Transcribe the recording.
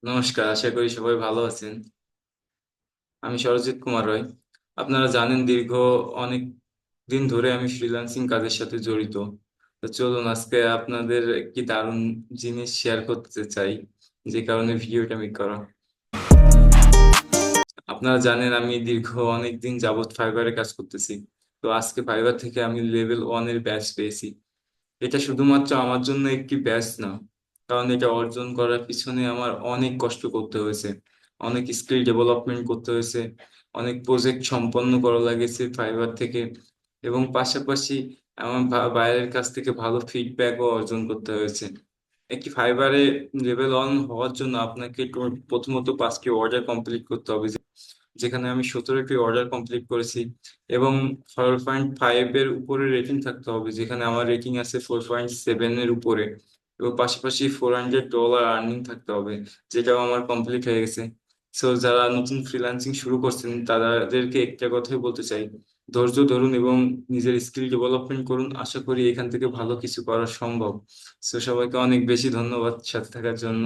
নমস্কার, আশা করি সবাই ভালো আছেন। আমি সরজিৎ কুমার রায়। আপনারা জানেন দীর্ঘ অনেক দিন ধরে আমি ফ্রিল্যান্সিং কাজের সাথে জড়িত। তো চলুন আজকে আপনাদের একটি দারুণ জিনিস শেয়ার করতে চাই, যে কারণে ভিডিওটা মেক করা। আপনারা জানেন আমি দীর্ঘ অনেক দিন যাবৎ ফাইবারে কাজ করতেছি। তো আজকে ফাইবার থেকে আমি লেভেল 1 এর ব্যাচ পেয়েছি। এটা শুধুমাত্র আমার জন্য একটি ব্যাচ না, কারণ এটা অর্জন করার পিছনে আমার অনেক কষ্ট করতে হয়েছে, অনেক স্কিল ডেভেলপমেন্ট করতে হয়েছে, অনেক প্রজেক্ট সম্পন্ন করা লাগেছে ফাইবার থেকে, এবং পাশাপাশি আমার বাইরের কাছ থেকে ভালো ফিডব্যাকও অর্জন করতে হয়েছে। একটি ফাইবারে লেভেল 1 হওয়ার জন্য আপনাকে প্রথমত 5টি অর্ডার কমপ্লিট করতে হবে, যেখানে আমি 17টি অর্ডার কমপ্লিট করেছি। এবং 4.5 এর উপরে রেটিং থাকতে হবে, যেখানে আমার রেটিং আছে 4.7 এর উপরে। এবং পাশাপাশি $400 আর্নিং থাকতে হবে, যেটাও আমার কমপ্লিট হয়ে গেছে। সো যারা নতুন ফ্রিল্যান্সিং শুরু করছেন তাদেরকে একটা কথাই বলতে চাই: ধৈর্য ধরুন এবং নিজের স্কিল ডেভেলপমেন্ট করুন। আশা করি এখান থেকে ভালো কিছু করা সম্ভব। সো সবাইকে অনেক বেশি ধন্যবাদ সাথে থাকার জন্য।